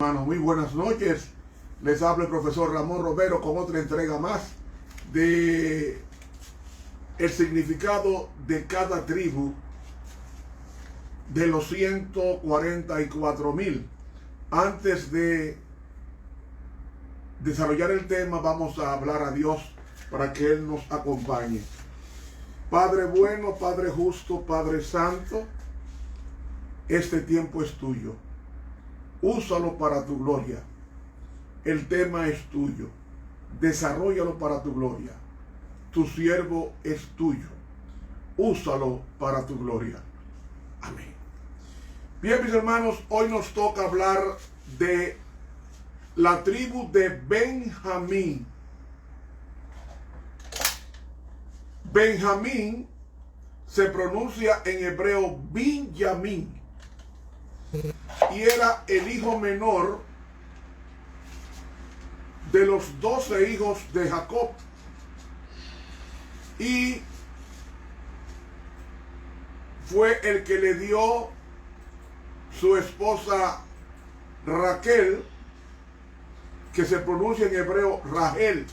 Hermanos, muy buenas noches. Les habla el profesor Ramón Romero con otra entrega más de el significado de cada tribu de los 144,000. Antes de desarrollar el tema, vamos a hablar a Dios para que Él nos acompañe. Padre bueno, Padre justo, Padre santo, este tiempo es tuyo. Úsalo para tu gloria. El tema es tuyo. Desarróllalo para tu gloria. Tu siervo es tuyo. Úsalo para tu gloria. Amén. Bien, mis hermanos, hoy nos toca hablar de la tribu de Benjamín. Benjamín se pronuncia en hebreo Binyamin y era el hijo menor de los 12 hijos de Jacob. Y fue el que le dio su esposa Raquel, que se pronuncia en hebreo Rahel.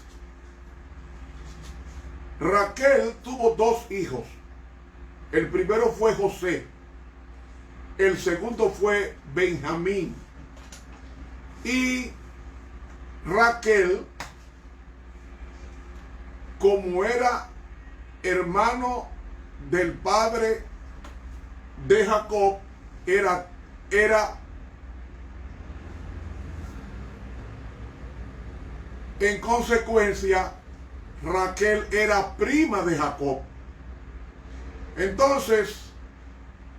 Raquel tuvo 2 hijos. El primero fue José. El segundo fue Benjamín. Y Raquel, como era hermano del padre de Jacob, era en consecuencia, Raquel era prima de Jacob. Entonces,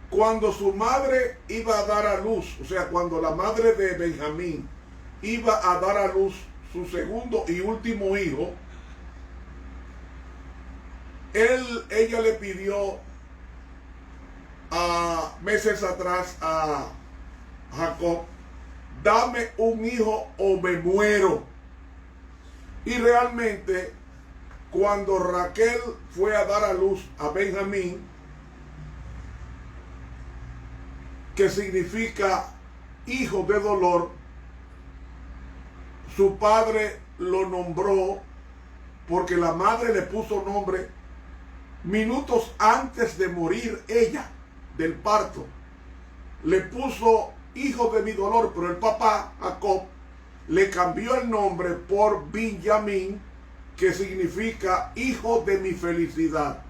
cuando su madre iba a dar a luz, o sea, cuando la madre de Benjamín iba a dar a luz su segundo y último hijo, ella le pidió meses atrás a Jacob: dame un hijo o me muero. Y realmente, cuando Raquel fue a dar a luz a Benjamín, que significa hijo de dolor, su padre lo nombró, porque la madre le puso nombre minutos antes de morir ella del parto. Le puso hijo de mi dolor, pero el papá, Jacob, le cambió el nombre por Binyamin, que significa hijo de mi felicidad.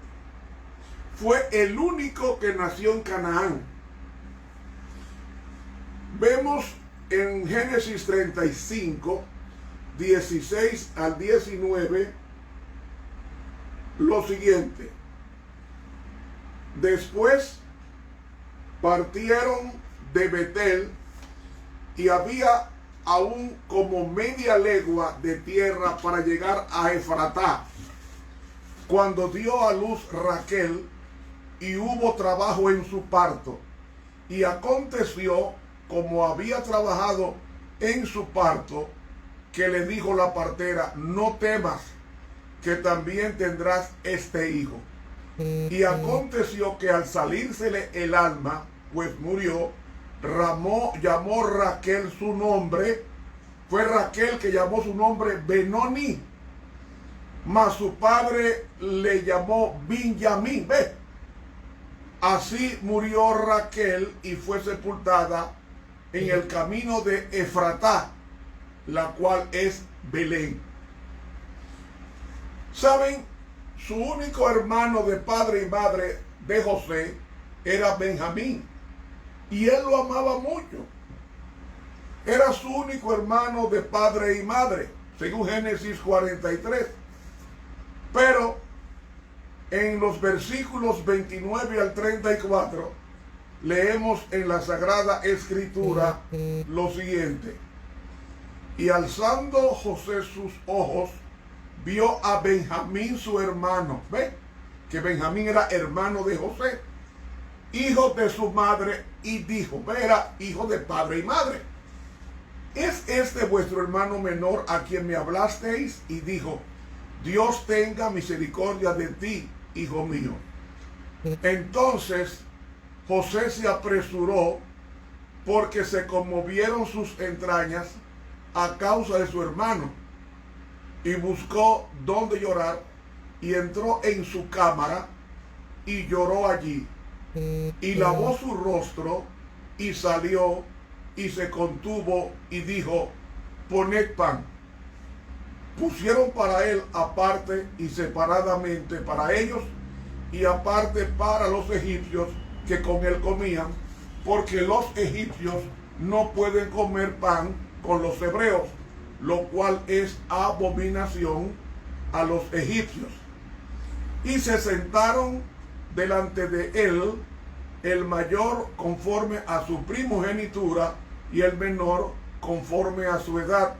Fue el único que nació en Canaán. Vemos en Génesis 35, 16 al 19, lo siguiente. Después partieron de Betel y había aún como media legua de tierra para llegar a Efratá, cuando dio a luz Raquel, y hubo trabajo en su parto. Y aconteció, como había trabajado en su parto, que le dijo la partera: no temas, que también tendrás este hijo. Y aconteció que al salírsele el alma, pues murió, llamó Raquel su nombre. Fue Raquel que llamó su nombre Benoni, mas su padre le llamó Binyamin. ¿Ve? Así murió Raquel y fue sepultada en el camino de Efratá, la cual es Belén. ¿Saben? Su único hermano de padre y madre de José era Benjamín, y él lo amaba mucho. Era su único hermano de padre y madre, según Génesis 43. Pero en los versículos 29 al 34, leemos en la Sagrada Escritura lo siguiente: y alzando José sus ojos, vio a Benjamín su hermano. ¿Ve? Que Benjamín era hermano de José, hijo de su madre, y dijo: ¿ve? Era hijo de padre y madre. ¿Es este vuestro hermano menor a quien me hablasteis? Y dijo: Dios tenga misericordia de ti, hijo mío. Entonces José se apresuró porque se conmovieron sus entrañas a causa de su hermano, y buscó dónde llorar, y entró en su cámara y lloró allí, y lavó su rostro y salió y se contuvo y dijo: poned pan. Pusieron para él aparte y separadamente para ellos, y aparte para los egipcios que con él comían, porque los egipcios no pueden comer pan con los hebreos, lo cual es abominación a los egipcios. Y se sentaron delante de él, el mayor conforme a su primogenitura y el menor conforme a su edad.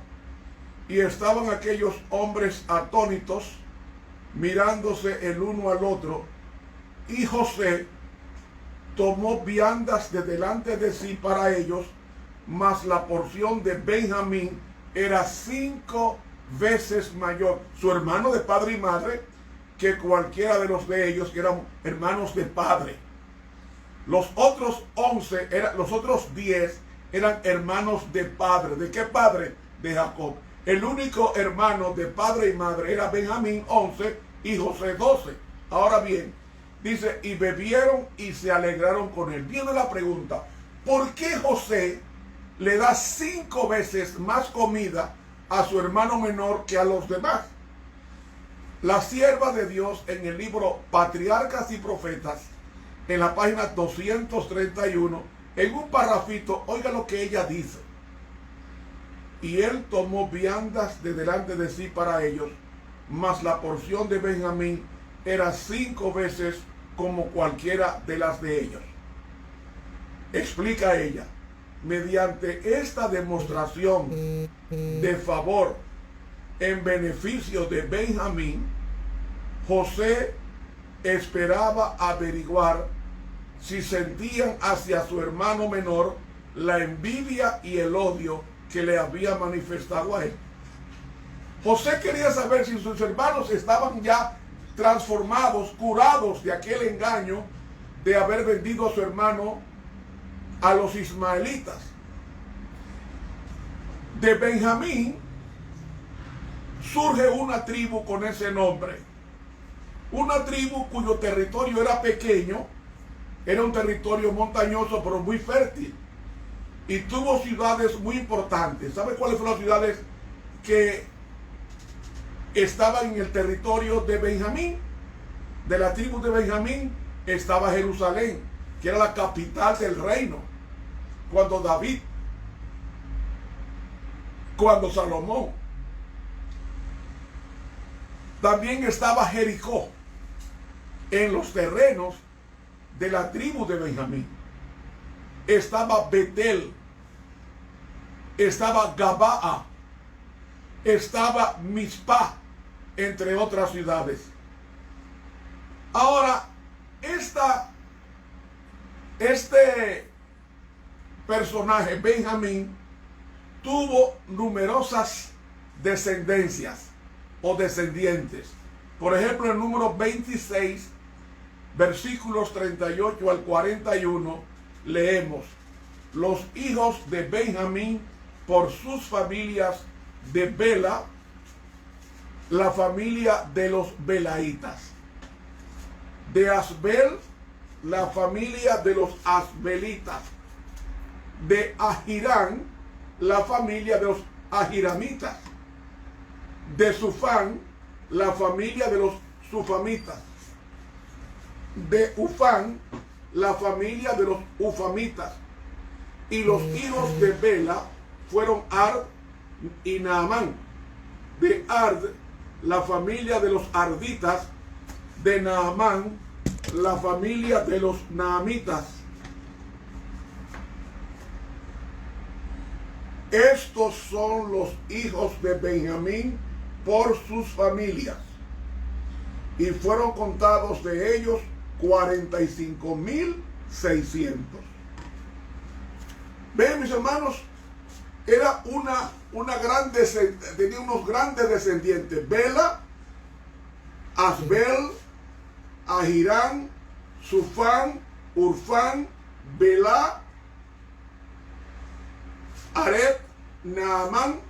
Y estaban aquellos hombres atónitos, mirándose el uno al otro. Y José tomó viandas de delante de sí para ellos, mas la porción de Benjamín era 5 veces mayor, su hermano de padre y madre, que cualquiera de los de ellos, que eran hermanos de padre. Los otros 10 eran hermanos de padre. ¿De qué padre? De Jacob. El único hermano de padre y madre era Benjamín, 11, y José, 12. Ahora bien, dice, y bebieron y se alegraron con él. Viene la pregunta: ¿por qué José le da 5 veces más comida a su hermano menor que a los demás? La sierva de Dios, en el libro Patriarcas y Profetas, en la página 231, en un parrafito, oiga lo que ella dice: y él tomó viandas de delante de sí para ellos, mas la porción de Benjamín era 5 veces como cualquiera de las de ellos. Explica ella: mediante esta demostración de favor en beneficio de Benjamín, José esperaba averiguar si sentían hacia su hermano menor la envidia y el odio que le había manifestado a él. José quería saber si sus hermanos estaban ya transformados, curados de aquel engaño de haber vendido a su hermano a los ismaelitas. De Benjamín surge una tribu con ese nombre, una tribu cuyo territorio era pequeño, era un territorio montañoso pero muy fértil, y tuvo ciudades muy importantes. ¿Sabe cuáles fueron las ciudades que estaban en el territorio de Benjamín? De la tribu de Benjamín estaba Jerusalén, que era la capital del reino, cuando David, cuando Salomón. También estaba Jericó, en los terrenos de la tribu de Benjamín. Estaba Betel, estaba Gabaa, estaba Mizpah, entre otras ciudades. Ahora, este personaje, Benjamín, tuvo numerosas descendencias o descendientes. Por ejemplo, el número 26, versículos 38 al 41, leemos: los hijos de Benjamín por sus familias de Bela, la familia de los belaitas; de Asbel, la familia de los asbelitas; de Ahirán, la familia de los ahiramitas; de Sufán, la familia de los sufamitas; de Ufán, la familia de los ufamitas. Y los hijos de Bela fueron Ard y Naamán; de Ard, la familia de los arditas; de Naamán, la familia de los naamitas. Estos son los hijos de Benjamín por sus familias, y fueron contados de ellos 45,600. Ven, mis hermanos, era tenía unos grandes descendientes: Bela, Asbel, Ahirán, Sufán, Urfán, Belá Areb, Naamán.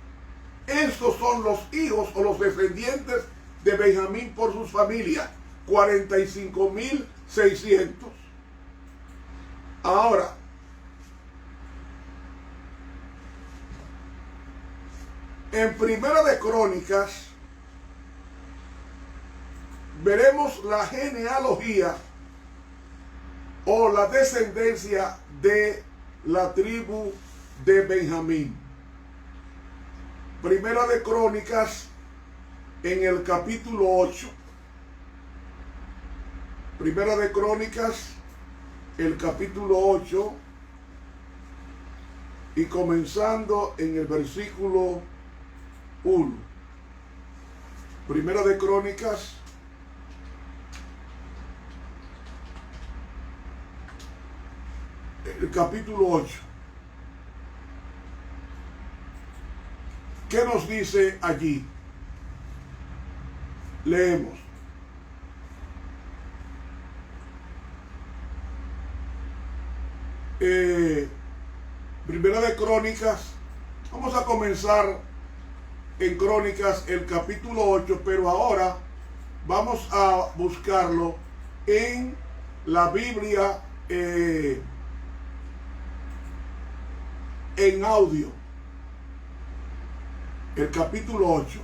Estos son los hijos o los descendientes de Benjamín por sus familias, 45.600. Ahora, en Primera de Crónicas, veremos la genealogía o la descendencia de la tribu de Benjamín. Primera de Crónicas, en el capítulo 8. Primera de Crónicas, el capítulo 8, y comenzando en el versículo 1. Primera de Crónicas, el capítulo 8. ¿Qué nos dice allí? Leemos. Primera de Crónicas, vamos a comenzar en Crónicas el capítulo 8, pero ahora vamos a buscarlo en la Biblia en audio, el capítulo 8.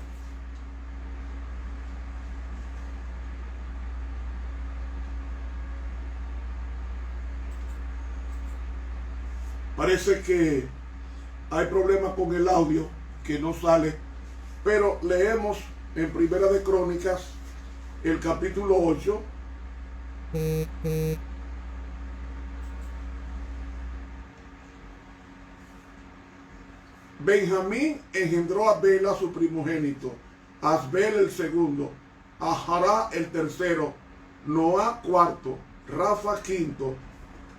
Parece que hay problemas con el audio, que no sale, pero leemos en Primera de Crónicas, el capítulo 8. Benjamín engendró a Bela su primogénito, a Asbel el segundo, a Jará el tercero, Noá cuarto, Rafa quinto,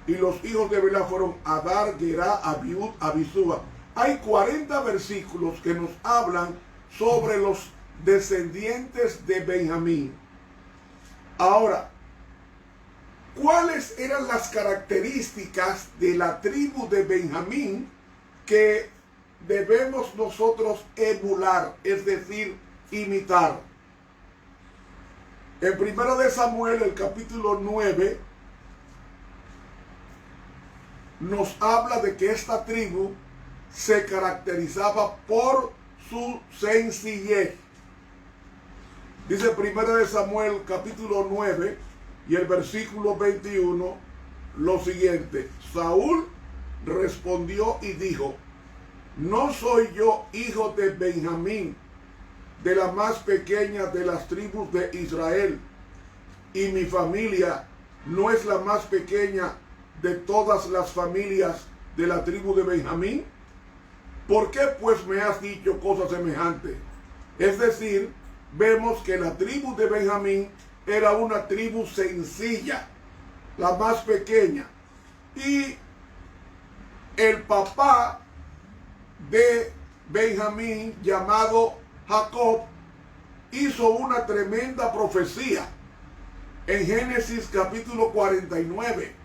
y los hijos de Bela fueron Adar, Gerá, Abiud, Abisúa. Hay 40 versículos que nos hablan sobre los descendientes de Benjamín. Ahora, ¿cuáles eran las características de la tribu de Benjamín que debemos nosotros emular, es decir, imitar? En Primera de Samuel, el capítulo 9, nos habla de que esta tribu se caracterizaba por su sencillez. Dice Primera de Samuel, capítulo 9, y el versículo 21, lo siguiente: Saúl respondió y dijo: ¿no soy yo hijo de Benjamín, de la más pequeña de las tribus de Israel, y mi familia no es la más pequeña de todas las familias de la tribu de Benjamín? ¿Por qué pues me has dicho cosas semejantes? Es decir, vemos que la tribu de Benjamín era una tribu sencilla, la más pequeña, y el papá de Benjamín, llamado Jacob, hizo una tremenda profecía en Génesis capítulo 49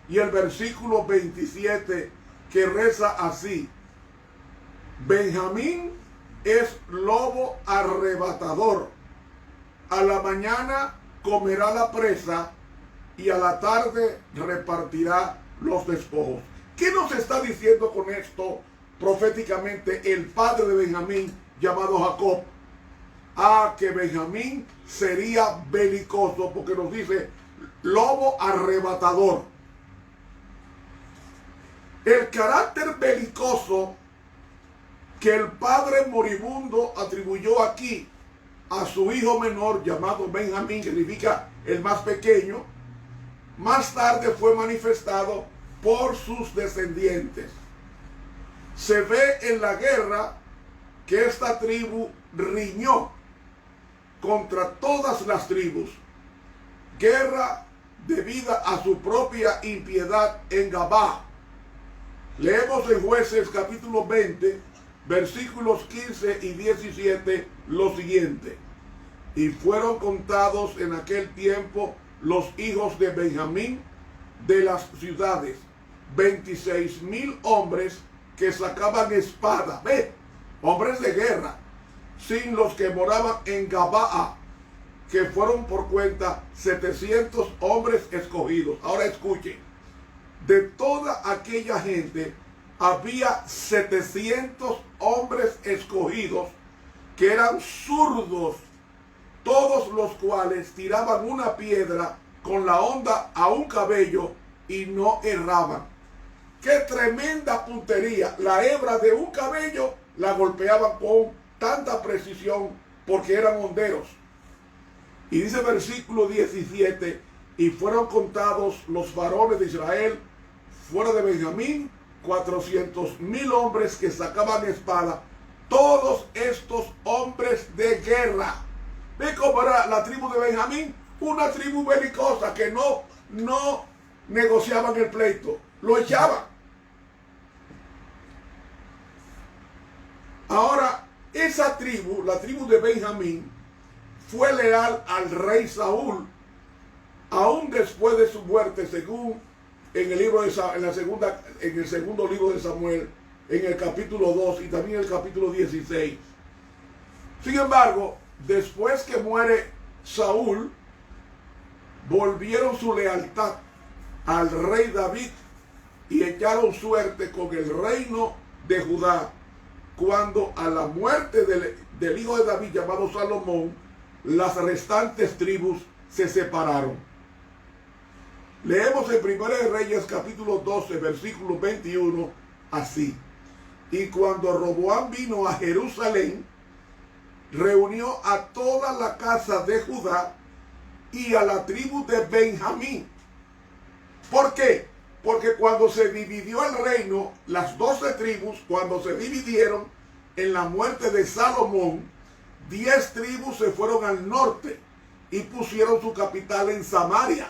y el versículo 27, que reza así: Benjamín es lobo arrebatador, a la mañana comerá la presa y a la tarde repartirá los despojos. ¿Qué nos está diciendo con esto proféticamente el padre de Benjamín, llamado Jacob? Que Benjamín sería belicoso, porque nos dice lobo arrebatador. El carácter belicoso que el padre moribundo atribuyó aquí a su hijo menor, llamado Benjamín, que significa el más pequeño, más tarde fue manifestado por sus descendientes. Se ve en la guerra que esta tribu riñó contra todas las tribus, guerra debida a su propia impiedad en Gabá. Leemos en Jueces capítulo 20, versículos 15 y 17, lo siguiente: y fueron contados en aquel tiempo los hijos de Benjamín de las ciudades, 26,000 hombres, que sacaban espada, ve, hombres de guerra, sin los que moraban en Gabaa, que fueron por cuenta 700 hombres escogidos. Ahora escuchen, de toda aquella gente había 700 hombres escogidos que eran zurdos, todos los cuales tiraban una piedra con la honda a un cabello y no erraban. ¡Qué tremenda puntería! La hebra de un cabello la golpeaban con tanta precisión porque eran honderos. Y dice el versículo 17, y fueron contados los varones de Israel fuera de Benjamín, 400,000 hombres que sacaban espada, todos estos hombres de guerra. ¿Ve cómo era la tribu de Benjamín? Una tribu belicosa que no negociaban el pleito, lo echaban. Ahora, esa tribu, la tribu de Benjamín, fue leal al rey Saúl, aún después de su muerte, según en el segundo libro de Samuel, en el capítulo 2 y también el capítulo 16. Sin embargo, después que muere Saúl, volvieron su lealtad al rey David y echaron suerte con el reino de Judá, cuando a la muerte del hijo de David llamado Salomón, las restantes tribus se separaron. Leemos en 1 Reyes capítulo 12 versículo 21 así: y cuando Roboam vino a Jerusalén, reunió a toda la casa de Judá y a la tribu de Benjamín. ¿Por qué? Porque cuando se dividió el reino, las 12 tribus, cuando se dividieron en la muerte de Salomón, 10 tribus se fueron al norte y pusieron su capital en Samaria.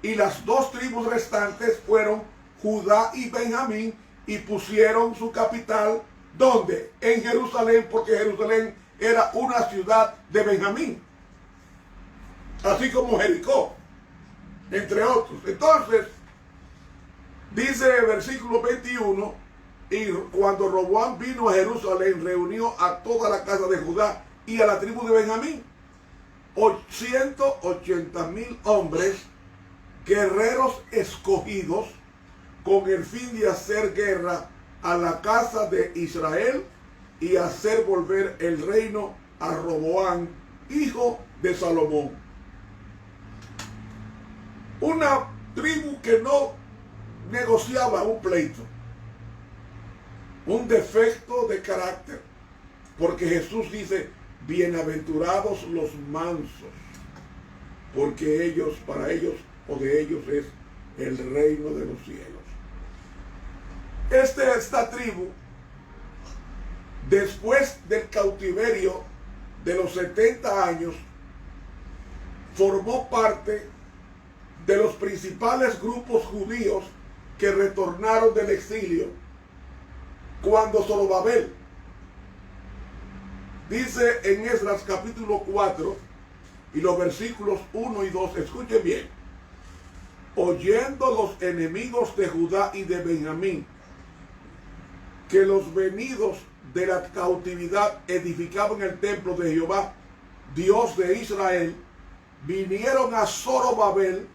Y las 2 tribus restantes fueron Judá y Benjamín y pusieron su capital, ¿dónde? En Jerusalén, porque Jerusalén era una ciudad de Benjamín, así como Jericó, entre otros. Entonces, dice el versículo 21, y cuando Roboam vino a Jerusalén, reunió a toda la casa de Judá y a la tribu de Benjamín, 180,000 hombres, guerreros escogidos, con el fin de hacer guerra a la casa de Israel y hacer volver el reino a Roboam, hijo de Salomón. Una tribu que no negociaba un pleito, un defecto de carácter, porque Jesús dice: bienaventurados los mansos, porque para ellos o de ellos es el reino de los cielos. Esta tribu, después del cautiverio de los 70 años, formó parte de los principales grupos judíos que retornaron del exilio cuando Zorobabel, dice en Esdras capítulo 4 y los versículos 1 y 2, escuchen bien: oyendo los enemigos de Judá y de Benjamín que los venidos de la cautividad edificaban el templo de Jehová, Dios de Israel, vinieron a Zorobabel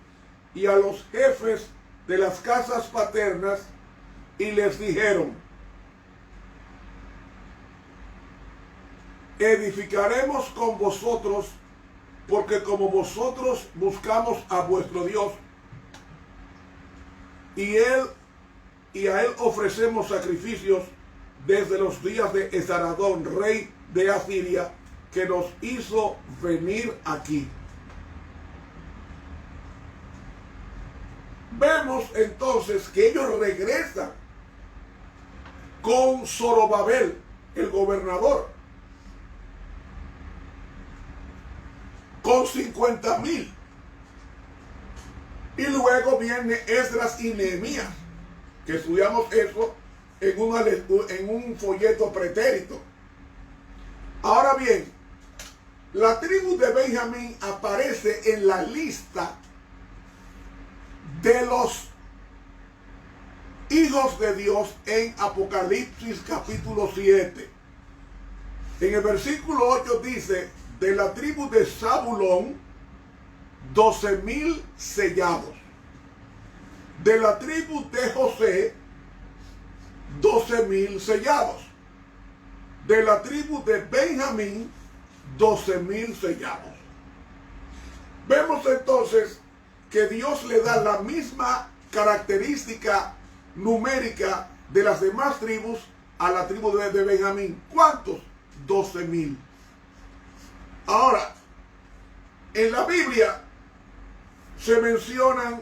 y a los jefes de las casas paternas y les dijeron: edificaremos con vosotros, porque como vosotros buscamos a vuestro Dios, y a él ofrecemos sacrificios desde los días de Esaradón, rey de Asiria, que nos hizo venir aquí. Vemos entonces que ellos regresan con Zorobabel, el gobernador, con 50,000. Y luego viene Esdras y Nehemías, que estudiamos eso en un folleto pretérito. Ahora bien, la tribu de Benjamín aparece en la lista de los hijos de Dios en Apocalipsis capítulo 7. En el versículo 8 dice, de la tribu de Zabulón, 12,000 sellados. De la tribu de José, 12,000 sellados. De la tribu de Benjamín, 12,000 sellados. Vemos entonces que Dios le da la misma característica numérica de las demás tribus a la tribu de Benjamín. ¿Cuántos? 12,000. Ahora, en la Biblia se mencionan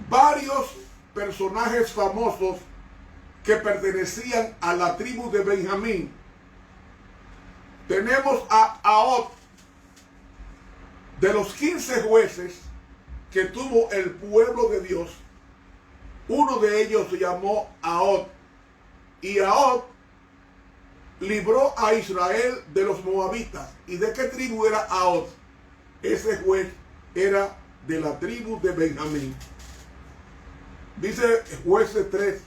varios personajes famosos que pertenecían a la tribu de Benjamín. Tenemos a Ahod. De los 15 jueces que tuvo el pueblo de Dios, uno de ellos se llamó Ahod. Y Ahod libró a Israel de los moabitas. ¿Y de qué tribu era Ahod? Ese juez era de la tribu de Benjamín. Dice Jueces 3,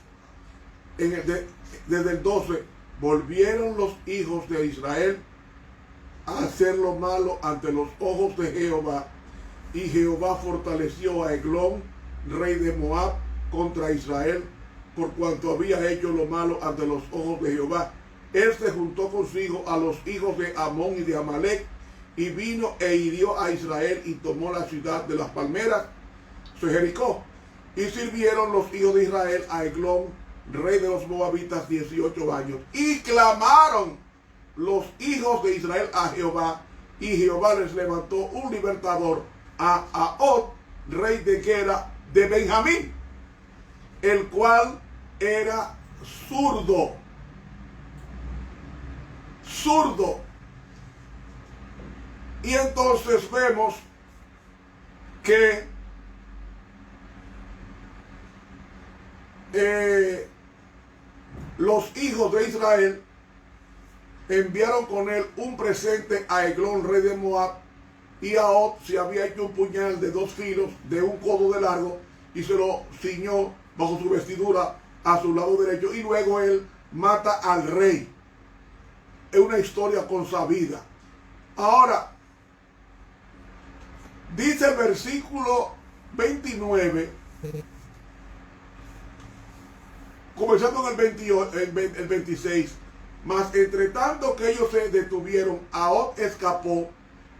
desde el 12, volvieron los hijos de Israel a hacer lo malo ante los ojos de Jehová, y Jehová fortaleció a Eglón, rey de Moab, contra Israel, por cuanto había hecho lo malo ante los ojos de Jehová. Él se juntó consigo a los hijos de Amón y de Amalek, y vino e hirió a Israel y tomó la ciudad de las palmeras, Jericó. Y sirvieron los hijos de Israel a Eglón, rey de los moabitas, 18 años. Y clamaron los hijos de Israel a Jehová, y Jehová les levantó un libertador, a Ahod, rey de Gera de Benjamín, el cual era zurdo. Y entonces vemos que los hijos de Israel enviaron con él un presente a Eglón, rey de Moab, y Ahod se había hecho un puñal de 2 filos, de 1 codo de largo, y se lo ciñó bajo su vestidura a su lado derecho, y luego él mata al rey. Es una historia consabida. Ahora, dice el versículo 29, comenzando en el 26, mas entre tanto que ellos se detuvieron, Ahod escapó,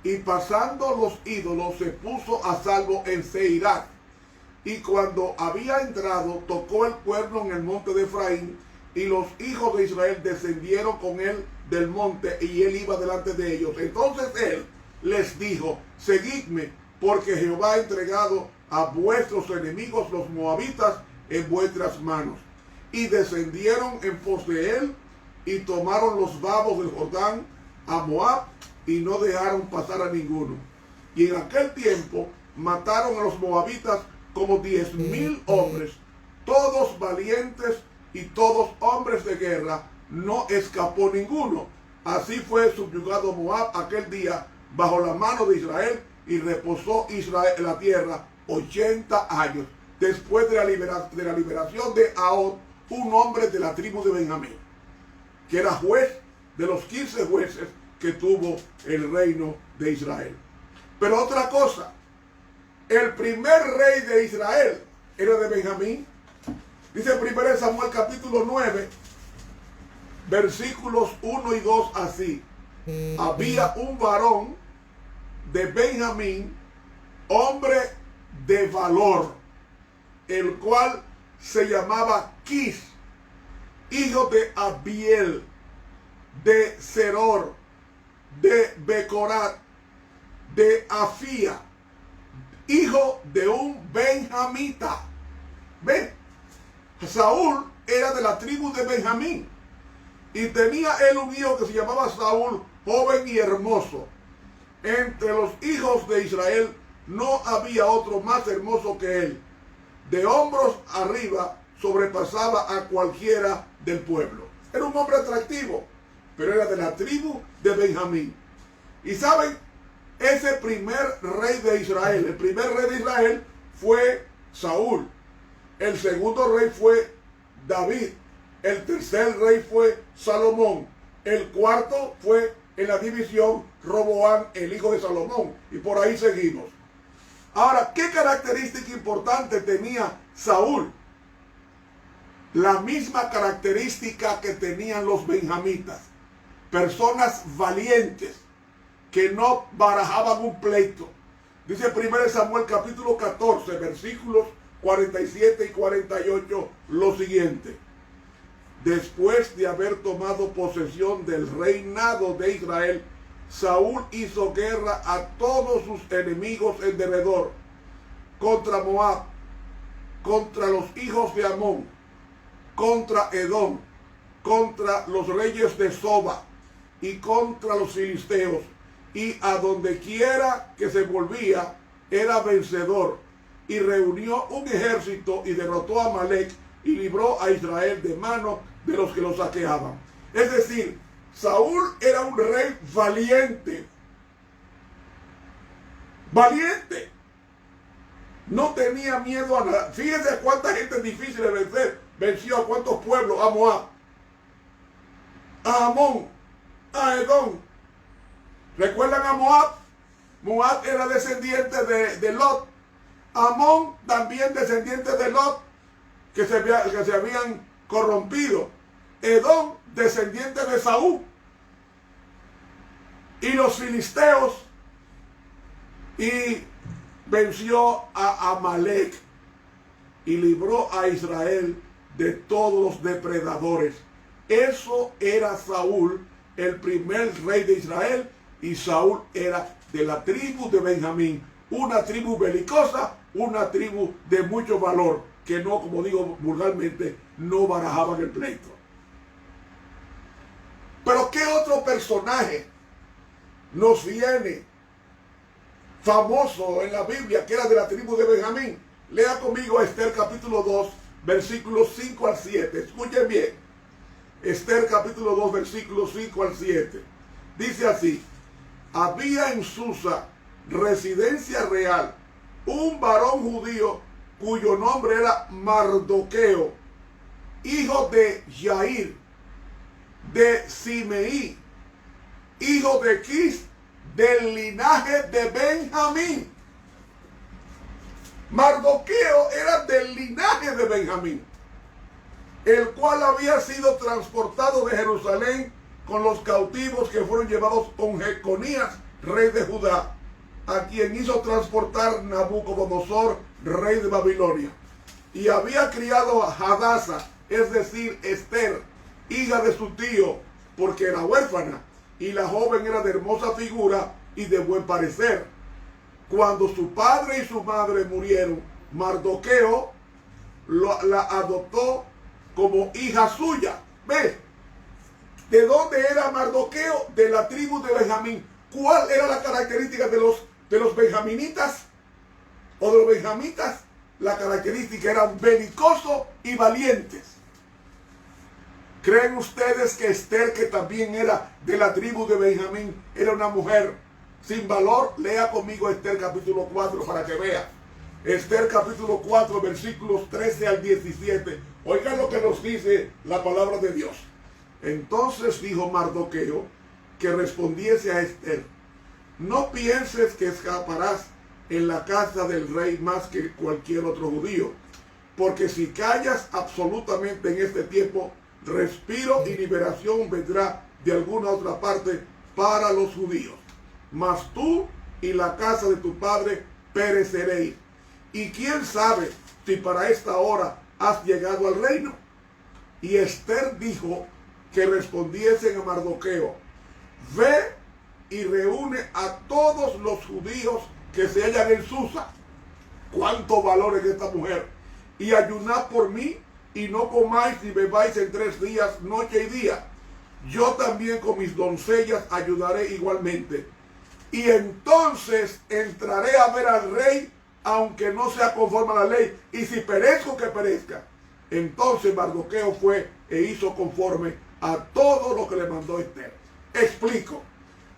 y pasando los ídolos se puso a salvo en Seirat. Y cuando había entrado, tocó el cuerno en el monte de Efraín, y los hijos de Israel descendieron con él del monte, y él iba delante de ellos. Entonces él les dijo, seguidme, porque Jehová ha entregado a vuestros enemigos los moabitas en vuestras manos. Y descendieron en pos de él, y tomaron los vados del Jordán a Moab, y no dejaron pasar a ninguno. Y en aquel tiempo mataron a los moabitas como 10,000 hombres, todos valientes y todos hombres de guerra, no escapó ninguno. Así fue subyugado Moab aquel día bajo la mano de Israel, y reposó Israel en la tierra 80 años. Después de la liberación de Ahod, un hombre de la tribu de Benjamín, que era juez de los 15 jueces que tuvo el reino de Israel. Pero otra cosa, el primer rey de Israel era de Benjamín. Dice 1 Samuel capítulo 9, versículos 1 y 2 así. Había un varón de Benjamín, hombre de valor, el cual se llamaba Quis, hijo de Abiel, de Seror, de Becorat, de Afía, hijo de un benjamita. ¿Ven? Saúl era de la tribu de Benjamín, y tenía él un hijo que se llamaba Saúl, joven y hermoso. Entre los hijos de Israel no había otro más hermoso que él. De hombros arriba sobrepasaba a cualquiera del pueblo. Era un hombre atractivo, pero era de la tribu de Benjamín. Y saben, ese primer rey de Israel, el primer rey de Israel fue Saúl. El segundo rey fue David. El tercer rey fue Salomón. El cuarto fue en la división Roboam, el hijo de Salomón. Y por ahí seguimos. Ahora, ¿qué característica importante tenía Saúl? La misma característica que tenían los benjamitas. Personas valientes que no barajaban un pleito. Dice 1 Samuel capítulo 14, versículos 47 y 48, lo siguiente. Después de haber tomado posesión del reinado de Israel, Saúl hizo guerra a todos sus enemigos en derredor, contra Moab, contra los hijos de Amón, contra Edom, contra los reyes de Soba y contra los filisteos, y a donde quiera que se volvía era vencedor, y reunió un ejército y derrotó a Amalek y libró a Israel de mano de los que lo saqueaban. Es decir, Saúl era un rey valiente. Valiente. No tenía miedo a nada. Fíjense a cuánta gente difícil de vencer. Venció a cuántos pueblos. A Moab, a Amón, a Edom. ¿Recuerdan a Moab? Moab era descendiente de Lot. Amón también descendiente de Lot, que se habían corrompido. Edom, descendiente de Saúl. Y los filisteos. Y venció a Amalek y libró a Israel de todos los depredadores. Eso era Saúl, el primer rey de Israel, y Saúl era de la tribu de Benjamín, una tribu belicosa, una tribu de mucho valor, que no, como digo vulgarmente, no barajaban el pleito. Pero ¿qué otro personaje nos viene famoso en la Biblia que era de la tribu de Benjamín? Lea conmigo Esther capítulo 2, versículos 5 al 7. Escuchen bien. Esther capítulo 2, versículos 5 al 7. Dice así: había en Susa, residencia real, un varón judío cuyo nombre era Mardoqueo, hijo de Yair, de Simeí, hijo de Quis, del linaje de Benjamín. Mardoqueo era del linaje de Benjamín, el cual había sido transportado de Jerusalén con los cautivos que fueron llevados con Jeconías, rey de Judá, a quien hizo transportar Nabucodonosor, rey de Babilonia. Y había criado a Hadasa, es decir, Esther, hija de su tío, porque era huérfana, y la joven era de hermosa figura y de buen parecer. Cuando su padre y su madre murieron, Mardoqueo la adoptó como hija suya. ¿Ves? ¿De dónde era Mardoqueo? De la tribu de Benjamín. ¿Cuál era la característica de los benjaminitas? O de los benjamitas, la característica eran belicosos y valientes. ¿Creen ustedes que Esther, que también era de la tribu de Benjamín, era una mujer sin valor? Lea conmigo Esther capítulo 4 para que vea. Esther capítulo 4, versículos 13 al 17. Oigan lo que nos dice la palabra de Dios. Entonces dijo Mardoqueo que respondiese a Esther: no pienses que escaparás en la casa del rey más que cualquier otro judío, porque si callas absolutamente en este tiempo, respiro y liberación vendrá de alguna otra parte para los judíos. Mas tú y la casa de tu padre pereceréis. Y quién sabe si para esta hora has llegado al reino. Y Esther dijo que respondiesen a Mardoqueo: ve y reúne a todos los judíos que se hallan en Susa. Cuánto valor en esta mujer. Y ayunad por mí, y no comáis ni bebáis en 3 días, noche y día. Yo también con mis doncellas ayudaré igualmente. Y entonces entraré a ver al rey, aunque no sea conforme a la ley. Y si perezco, que perezca. Entonces Mardoqueo fue e hizo conforme a todo lo que le mandó Esther. Explico.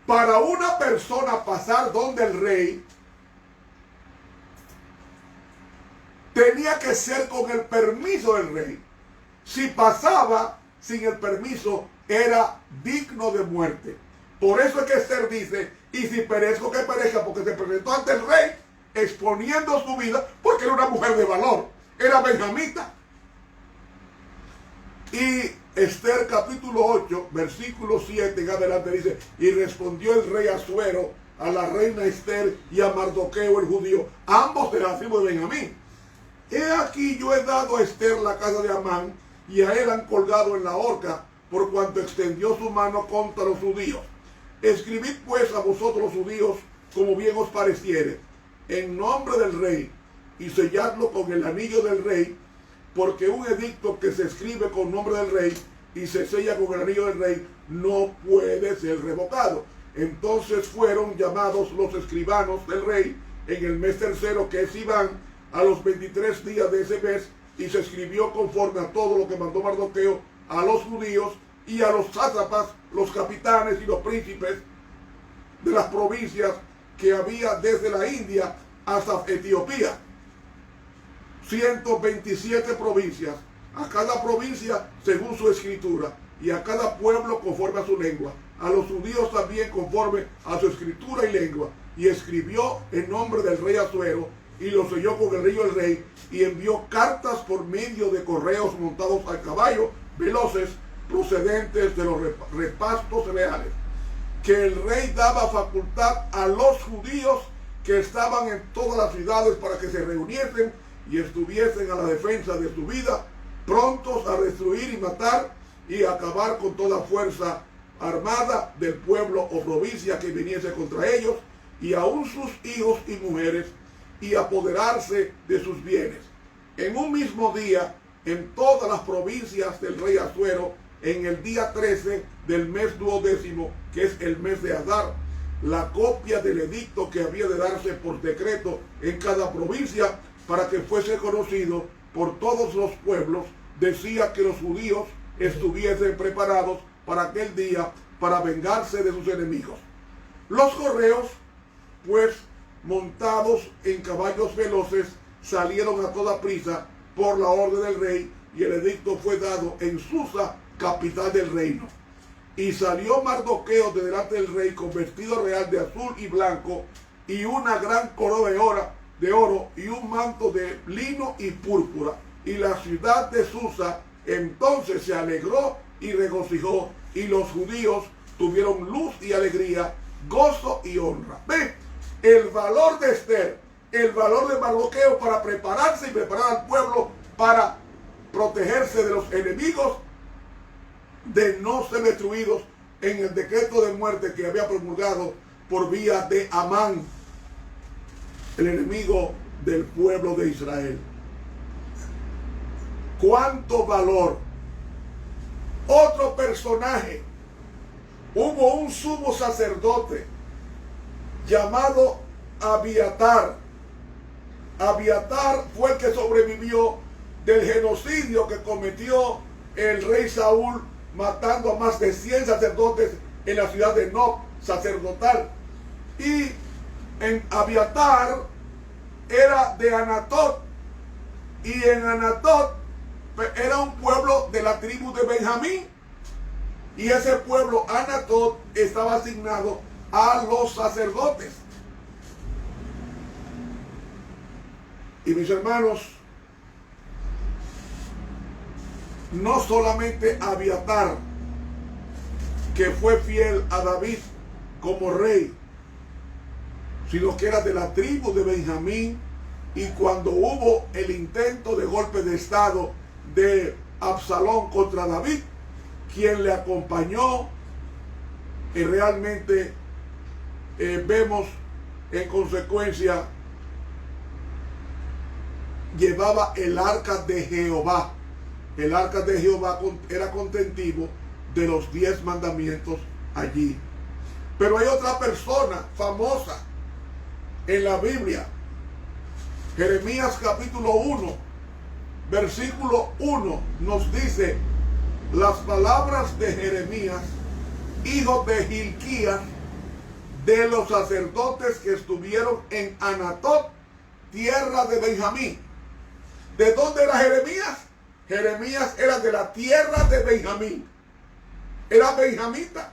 Para una persona pasar donde el rey, tenía que ser con el permiso del rey. Si pasaba sin el permiso, era digno de muerte. Por eso es que Esther dice, y si perezco que perezca, porque se presentó ante el rey exponiendo su vida, porque era una mujer de valor, era benjamita. Y Esther capítulo 8, versículo 7 en adelante dice, y respondió el rey Asuero a la reina Esther y a Mardoqueo el judío, ambos de la tribu de Benjamín. He aquí yo he dado a Esther la casa de Amán, y a él han colgado en la horca, por cuanto extendió su mano contra los judíos. Escribid pues a vosotros judíos, como bien os pareciere, en nombre del rey, y selladlo con el anillo del rey, porque un edicto que se escribe con nombre del rey y se sella con el anillo del rey no puede ser revocado. Entonces fueron llamados los escribanos del rey en el mes tercero, que es Iván, a los 23 días de ese mes, y se escribió conforme a todo lo que mandó Mardoqueo a los judíos y a los sátrapas, los capitanes y los príncipes de las provincias que había desde la India hasta Etiopía. 127 provincias, a cada provincia según su escritura, y a cada pueblo conforme a su lengua, a los judíos también conforme a su escritura y lengua. Y escribió en nombre del rey Asuero, y lo selló con el anillo del rey, y envió cartas por medio de correos montados a caballo, veloces, procedentes de los repastos reales, que el rey daba facultad a los judíos que estaban en todas las ciudades para que se reuniesen y estuviesen a la defensa de su vida, prontos a destruir y matar y acabar con toda fuerza armada del pueblo o provincia que viniese contra ellos, y aun sus hijos y mujeres, y apoderarse de sus bienes. En un mismo día, en todas las provincias del rey Asuero, en el día 13 del mes 12º, que es el mes de Adar, la copia del edicto que había de darse por decreto en cada provincia para que fuese conocido por todos los pueblos, decía que los judíos estuviesen preparados para aquel día para vengarse de sus enemigos. Los correos, pues, montados en caballos veloces, salieron a toda prisa por la orden del rey, y el edicto fue dado en Susa, capital del reino. Y salió Mardoqueo de delante del rey con vestido real de azul y blanco, y una gran corona de oro y un manto de lino y púrpura. Y la ciudad de Susa entonces se alegró y regocijó, y los judíos tuvieron luz y alegría, gozo y honra. ¿Ven? El valor de Esther, el valor de Mardoqueo para prepararse y preparar al pueblo para protegerse de los enemigos, de no ser destruidos en el decreto de muerte que había promulgado por vía de Amán, el enemigo del pueblo de Israel. ¡Cuánto valor! Otro personaje. Hubo un sumo sacerdote llamado Abiatar. Abiatar fue el que sobrevivió del genocidio que cometió el rey Saúl, matando a más de 100 sacerdotes en la ciudad de Nob, sacerdotal. Y en Abiatar era de Anatot, y en Anatot era un pueblo de la tribu de Benjamín, y ese pueblo Anatot estaba asignado a los sacerdotes. Y mis hermanos, no solamente Abiatar, que fue fiel a David como rey, sino que era de la tribu de Benjamín, y cuando hubo el intento de golpe de estado de Absalón contra David, quien le acompañó, y realmente vemos en consecuencia, llevaba el arca de Jehová. El arca de Jehová era contentivo de los 10 mandamientos allí. Pero hay otra persona famosa en la Biblia. Jeremías capítulo 1, versículo 1 nos dice las palabras de Jeremías, hijo de Hilquías, de los sacerdotes que estuvieron en Anatot, tierra de Benjamín. ¿De dónde era Jeremías? Jeremías era de la tierra de Benjamín. Era benjamita.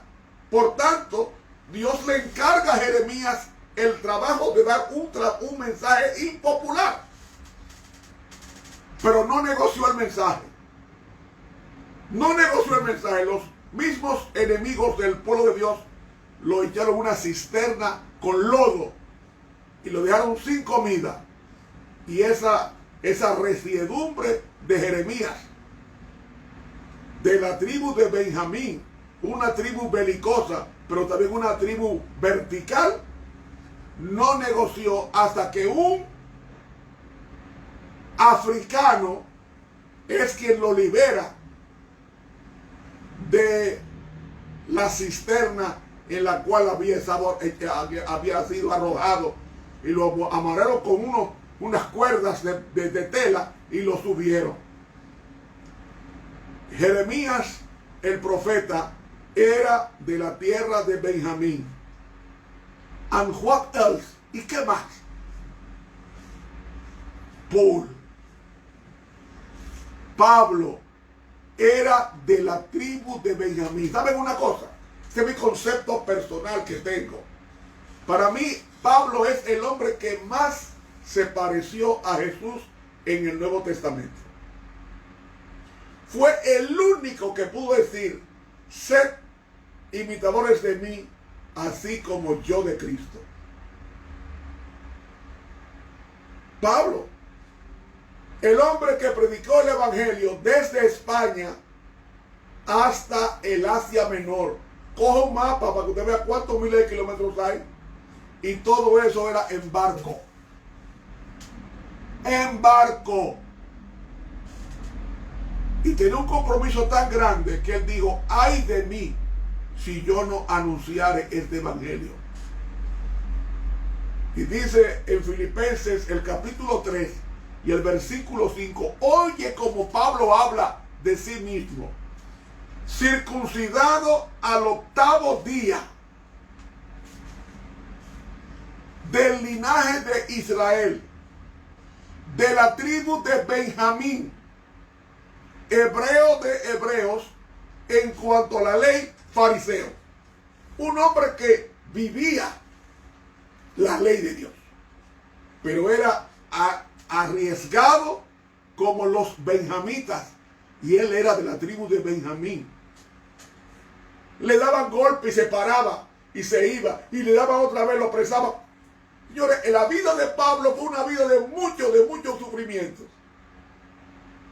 Por tanto, Dios le encarga a Jeremías el trabajo de dar un mensaje impopular. Pero no negoció el mensaje. No negoció el mensaje. Los mismos enemigos del pueblo de Dios lo echaron en una cisterna con lodo y lo dejaron sin comida. Y esa resiedumbre de Jeremías, de la tribu de Benjamín, una tribu belicosa, pero también una tribu vertical, no negoció hasta que un africano es quien lo libera de la cisterna en la cual había sido arrojado, y lo amarraron con unas cuerdas de tela y lo subieron. Jeremías, el profeta, era de la tierra de Benjamín. And what else? ¿Y qué más? Pablo era de la tribu de Benjamín. ¿Saben una cosa? Este es mi concepto personal que tengo. Para mí, Pablo es el hombre que más se pareció a Jesús en el Nuevo Testamento. Fue el único que pudo decir: sed imitadores de mí, así como yo de Cristo. Pablo, el hombre que predicó el Evangelio desde España hasta el Asia Menor. Coja un mapa para que usted vea cuántos miles de kilómetros hay. Y todo eso era en barco. En barco. Y tenía un compromiso tan grande que él dijo: ay de mí si yo no anunciare este evangelio. Y dice en Filipenses el capítulo 3 y el versículo 5, oye como Pablo habla de sí mismo: circuncidado al 8º día, del linaje de Israel, de la tribu de Benjamín, hebreo de hebreos, en cuanto a la ley, fariseo. Un hombre que vivía la ley de Dios, pero era arriesgado como los benjamitas, y él era de la tribu de Benjamín. Le daban golpe y se paraba y se iba, y le daban otra vez, lo apresaban. Señores, la vida de Pablo fue una vida de muchos sufrimientos.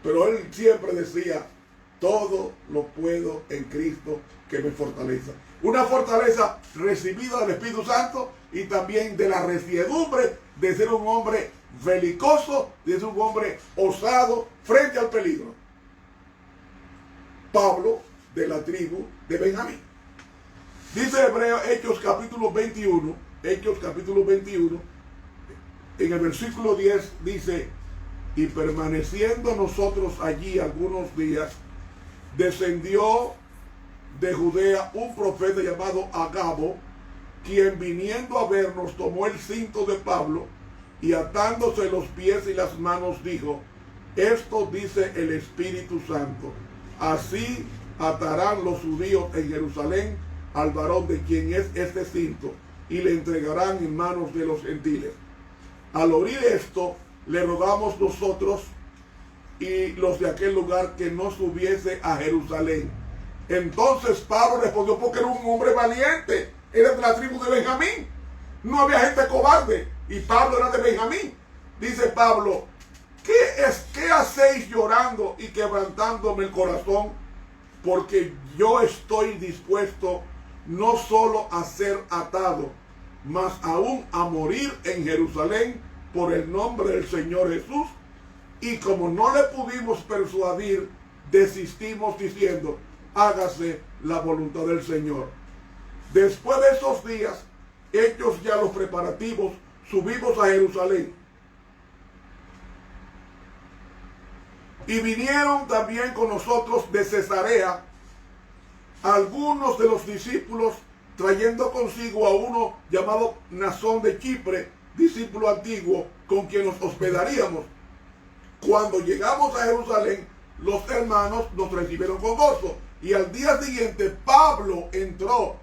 Pero él siempre decía: todo lo puedo en Cristo que me fortaleza. Una fortaleza recibida del Espíritu Santo y también de la resiedumbre de ser un hombre belicoso, de ser un hombre osado frente al peligro. Pablo, de la tribu de Benjamín. Dice Hechos capítulo 21, en el versículo 10 dice: y permaneciendo nosotros allí algunos días, descendió de Judea un profeta llamado Agabo, quien viniendo a vernos tomó el cinto de Pablo y atándose los pies y las manos dijo: esto dice el Espíritu Santo, así atarán los judíos en Jerusalén al varón de quien es este cinto, y le entregarán en manos de los gentiles. Al oír esto, le rogamos nosotros y los de aquel lugar que no subiese a Jerusalén. Entonces Pablo respondió, porque era un hombre valiente, era de la tribu de Benjamín, no había gente cobarde, y Pablo era de Benjamín. Dice Pablo: ¿qué hacéis llorando y quebrantándome el corazón? Porque yo estoy dispuesto no solo a ser atado, mas aún a morir en Jerusalén por el nombre del Señor Jesús. Y como no le pudimos persuadir, desistimos diciendo: hágase la voluntad del Señor. Después de esos días, hechos ya los preparativos, subimos a Jerusalén. Y vinieron también con nosotros de Cesarea algunos de los discípulos, trayendo consigo a uno llamado Nasón de Chipre, discípulo antiguo, con quien nos hospedaríamos. Cuando llegamos a Jerusalén, los hermanos nos recibieron con gozo. Y al día siguiente, Pablo entró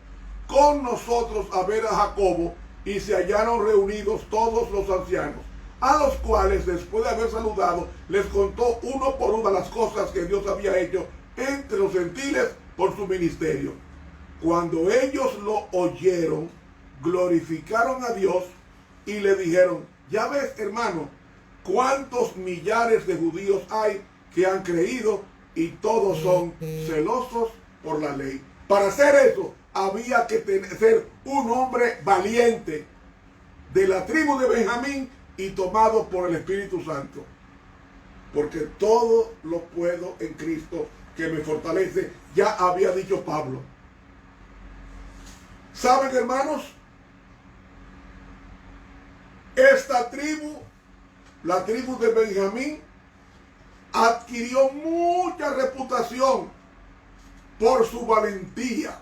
con nosotros a ver a Jacobo y se hallaron reunidos todos los ancianos, a los cuales, después de haber saludado, les contó uno por una las cosas que Dios había hecho entre los gentiles por su ministerio. Cuando ellos lo oyeron, glorificaron a Dios y le dijeron: ya ves, hermano, cuántos millares de judíos hay que han creído y todos son celosos por la ley. Para hacer eso había que ser un hombre valiente de la tribu de Benjamín y tomado por el Espíritu Santo. Porque todo lo puedo en Cristo que me fortalece, ya había dicho Pablo. ¿Saben, hermanos? Esta tribu, la tribu de Benjamín, adquirió mucha reputación por su valentía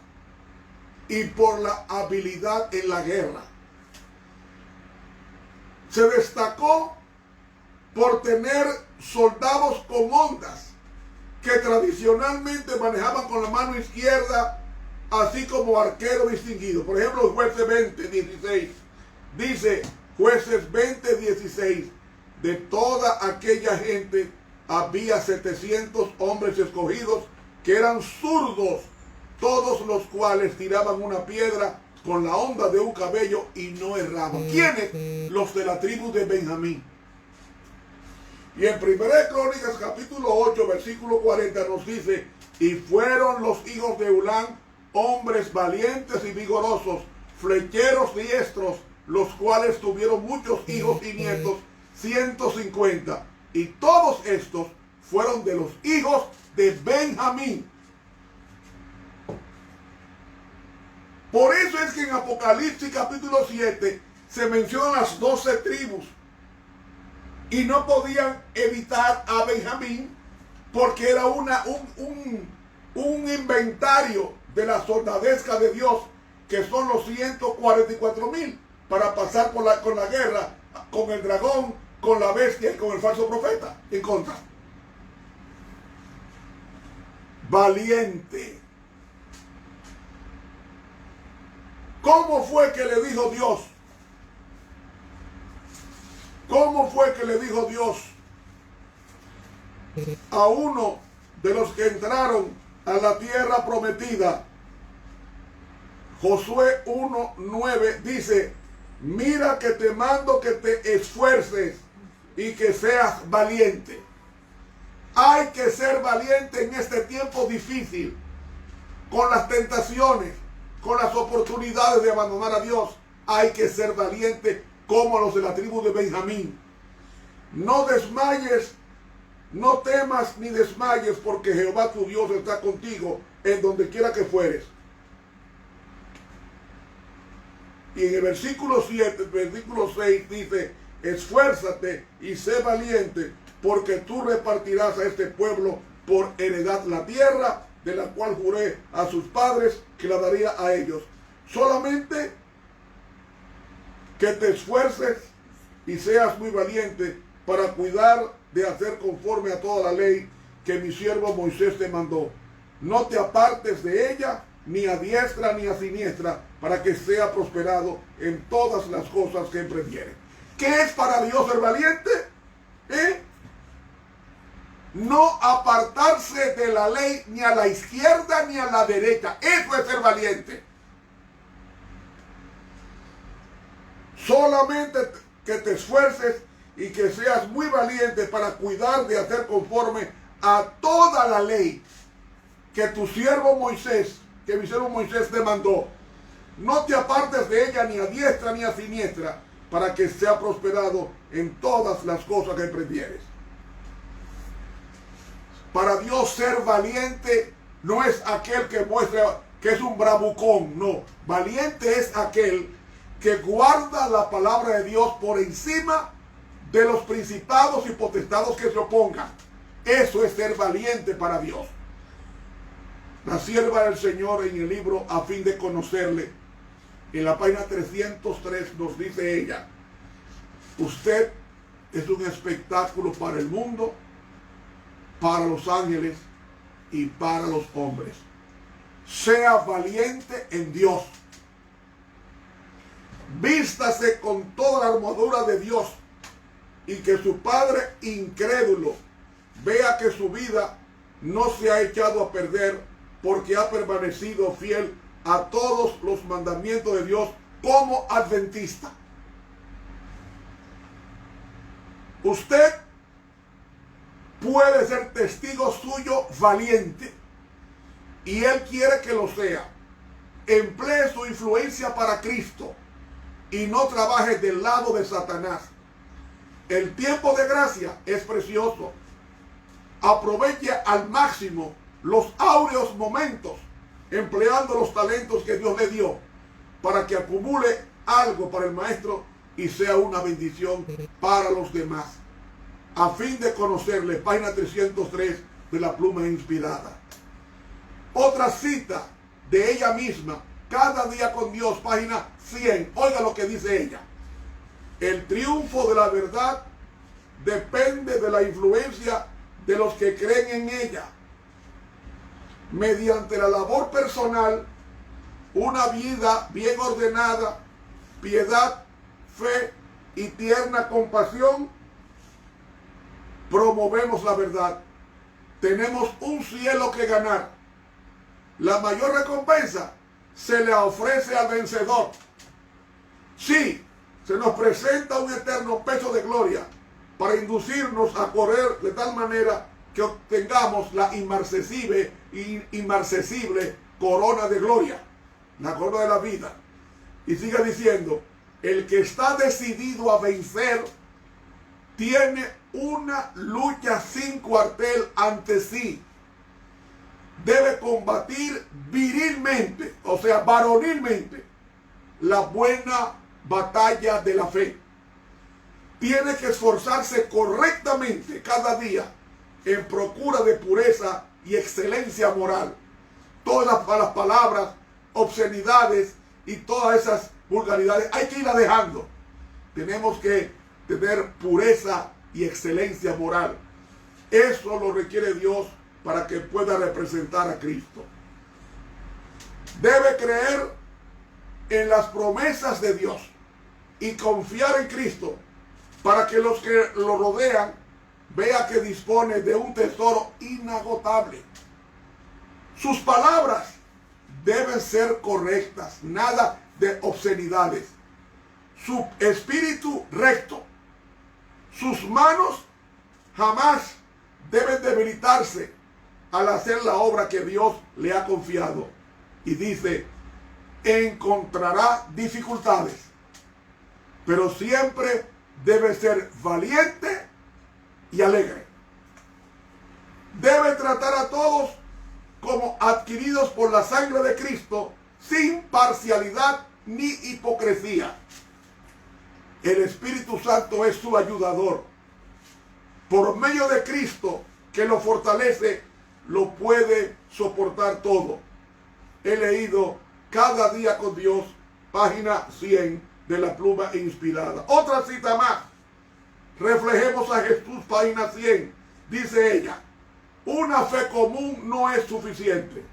y por la habilidad en la guerra. Se destacó por tener soldados con ondas que tradicionalmente manejaban con la mano izquierda, así como arquero distinguido. Por ejemplo, Jueces 20:16 dice, Jueces 20:16, de toda aquella gente había 700 hombres escogidos que eran zurdos, todos los cuales tiraban una piedra con la honda de un cabello y no erraban. ¿Quiénes? Los de la tribu de Benjamín. Y en 1 Crónicas capítulo 8 versículo 40 nos dice: y fueron los hijos de Ulán hombres valientes y vigorosos, flecheros diestros, los cuales tuvieron muchos hijos y nietos, 150. Y todos estos fueron de los hijos de Benjamín. Por eso es que en Apocalipsis capítulo 7 se mencionan las 12 tribus. Y no podían evitar a Benjamín porque era un inventario de la soldadesca de Dios, que son los 144,000 para pasar con la guerra, con el dragón, con la bestia y con el falso profeta en contra. Valiente. ¿Cómo fue que le dijo Dios? ¿Cómo fue que le dijo Dios a uno de los que entraron a la tierra prometida? Josué 1:9 dice: mira que te mando que te esfuerces y que seas valiente. Hay que ser valiente en este tiempo difícil, con las tentaciones, con las oportunidades de abandonar a Dios. Hay que ser valiente como los de la tribu de Benjamín. No desmayes, no temas ni desmayes, porque Jehová tu Dios está contigo en donde quiera que fueres. Y en el versículo 7, versículo 6 dice: esfuérzate y sé valiente, porque tú repartirás a este pueblo por heredad la tierra, de la cual juré a sus padres que la daría a ellos. Solamente que te esfuerces y seas muy valiente para cuidar de hacer conforme a toda la ley que mi siervo Moisés te mandó. No te apartes de ella, ni a diestra ni a siniestra, para que sea prosperado en todas las cosas que emprendiere. ¿Qué es para Dios ser valiente? No apartarse de la ley ni a la izquierda ni a la derecha. Eso es ser valiente. Solamente que te esfuerces y que seas muy valiente para cuidar de hacer conforme a toda la ley que tu siervo Moisés, que mi siervo Moisés te mandó. No te apartes de ella ni a diestra ni a siniestra, para que sea prosperado en todas las cosas que emprendieres. Para Dios ser valiente no es aquel que muestra que es un bravucón, no. Valiente es aquel que guarda la palabra de Dios por encima de los principados y potestados que se opongan. Eso es ser valiente para Dios. La sierva del Señor, en el libro A fin de conocerle, en la página 303 nos dice ella: usted es un espectáculo para el mundo, para los ángeles y para los hombres. Sea valiente en Dios. Vístase con toda la armadura de Dios y que su padre incrédulo vea que su vida no se ha echado a perder porque ha permanecido fiel a todos los mandamientos de Dios como adventista. Usted puede ser testigo suyo valiente y él quiere que lo sea. Emplee su influencia para Cristo y no trabaje del lado de Satanás. El tiempo de gracia es precioso. Aproveche al máximo los áureos momentos empleando los talentos que Dios le dio para que acumule algo para el maestro y sea una bendición para los demás. A fin de conocerle, página 303 de la pluma inspirada. Otra cita de ella misma, Cada día con Dios, página 100. Oiga lo que dice ella. El triunfo de la verdad depende de la influencia de los que creen en ella. Mediante la labor personal, una vida bien ordenada, piedad, fe y tierna compasión, promovemos la verdad. Tenemos un cielo que ganar. La mayor recompensa se le ofrece al vencedor. Sí, se nos presenta un eterno peso de gloria para inducirnos a correr de tal manera que obtengamos la inmarcesible corona de gloria, la corona de la vida. Y sigue diciendo, el que está decidido a vencer tiene una lucha sin cuartel ante sí. Debe combatir virilmente, o sea, varonilmente, la buena batalla de la fe. Tiene que esforzarse correctamente cada día en procura de pureza y excelencia moral. Todas las palabras, obscenidades y todas esas vulgaridades hay que irlas dejando. Tenemos que tener pureza y excelencia moral. Eso lo requiere Dios para que pueda representar a Cristo. Debe creer en las promesas de Dios y confiar en Cristo para que los que lo rodean vean que dispone de un tesoro inagotable. Sus palabras deben ser correctas, nada de obscenidades. Su espíritu recto. Sus manos jamás deben debilitarse al hacer la obra que Dios le ha confiado. Y dice, encontrará dificultades, pero siempre debe ser valiente y alegre. Debe tratar a todos como adquiridos por la sangre de Cristo, sin parcialidad ni hipocresía. El Espíritu Santo es su ayudador. Por medio de Cristo, que lo fortalece, lo puede soportar todo. He leído Cada día con Dios, página 100 de la pluma inspirada. Otra cita más. Reflejemos a Jesús, página 100. Dice ella, una fe común no es suficiente.